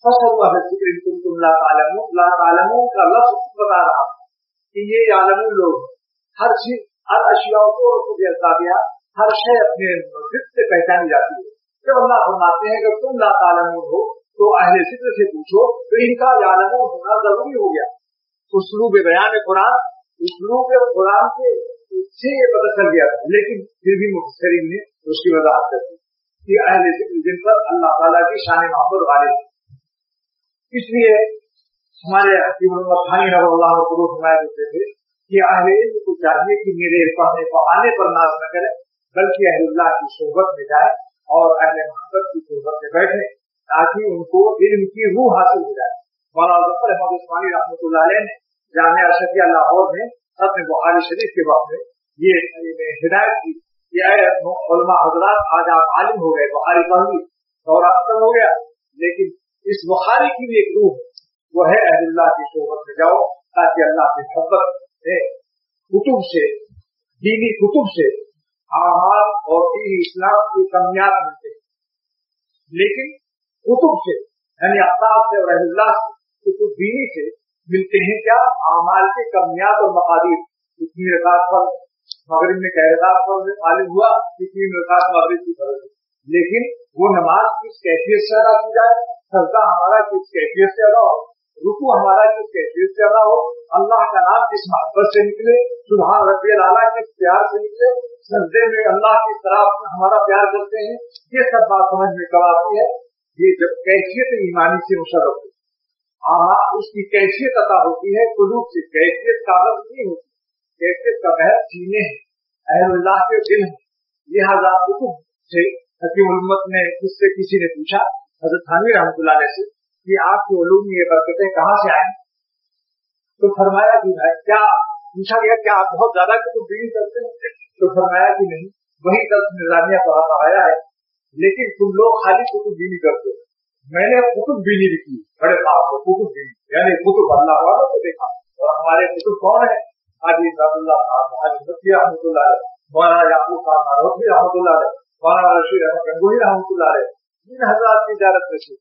फसलू अहल ज़िक्र इन कुंतुम ला तालमून, ला तालमून का लफ्ज़ बता रहा कि ये यालमून लोग हर चीज, हर अशियाओं को दिया, हर शय अपने जिद से पहचानी जाती है। जब अल्लाह फरमाते हैं कि तुम ला तालमून हो तो अहले ज़िक्र से पूछो, तो इनका यालमून होना जरूरी हो गया। उसलूब बयान कुरान, उसलूब कुरान के से ये पता चल गया था, लेकिन फिर भी मुफस्सिरीन ने उसकी वजाहत कर दी कि अहले ज़िक्र जिन पर अल्लाह ताला की शान मोहब्बत वाले। इसलिए हमारे हकीम थानी रज़ियल्लाहु अन्हु फरमाया करते थे कि अहले इल्म को चाहिए कि मेरे पढ़ने पढ़ाने पर नाज न करें, बल्कि अहलुल्लाह की सोहबत में जाए और अहले मोहब्बत की सोहबत में बैठे, ताकि उनको इल्म की रूह हासिल हो जाए। मौलाना ज़फ़र अहमद उस्मानी रहमतुल्लाह अलैह ने जामिया अशरिया लाहौर में अपने बुखारी शरीफ के वक्त में ये हिदायत की कि ऐ उलमा हज़रात, आज आप आलिम हो गए, बुखारी पढ़ ली, दौरा खत्म हो गया, लेकिन इस बुखारी की भी एक रूह वो है अहलुल्लाह की सोहबत में जाओ, ताकि अल्लाह की मोहब्बत से, कुतुब से, दीनी कुतुब से आमाल और दीनी इस्लाम की कमियात मिलते हैं। लेकिन कुतुब से यानी अफ्ताब से और अहलुल्लाह से, कुतुब दीनी से मिलते हैं क्या? आमाल के कमियात और मकादीर। इतनी रकात पर मगरिब में कह रकात पर मालूम हुआ कि 3 रकात मगरिब की फर्ज है, लेकिन वो नमाज किस कैफियत से अदा की जाए, सजदा हमारा किस कैफियत से अदा हो, रुकू हमारा किस कैफियत से अदा हो, अल्लाह का नाम किस मोहब्बत से निकले, सुभान रब्बियल आला किस प्यार से निकले, सजदे में अल्लाह की तरफ हमारा प्यार करते हैं, ये सब बात समझ में कब आती है? ये जब कैफियत ईमानी से मुशर्रफ हो, उसकी कैफियत अता होती है कुलूब से। कैफियत कागज नहीं होती, कैफियत का बहर सीने है, अहलुल्लाह के दिल है। लिहाजा कुतुब से हकीम उम्मत ने उससे किसी ने पूछा हज़रत थानवी रहमतुल्लाह अलैह से कि आपके उलूम में ये बरकतें कहाँ से आए? तो फरमाया कि भाई क्या पूछा गया, क्या आप बहुत ज्यादा कुतुब बीनी करते हैं? तो फरमाया कि नहीं, वही दर्स निज़ामिया पढ़ाता आया है, लेकिन तुम लोग खाली कुतुब बीनी करते हो, मैंने कुतुब बीनी भी की, बड़े खास हो कुतुब बीनी, यानी कुतुब अल्लाह वालों को देखा। और हमारे कुतुब कौन है? हाजी इमदादुल्लाह साहब, हाजी मुफ्ती रहमतुल्लाह अलैह, मौलाना याकूब साहब नानवी रहमतुल्लाह अलैह, मौलाना रशीद अहमद गंगोही रहमतुल्लाह अलैह, इन हज़रात की इजाज़त से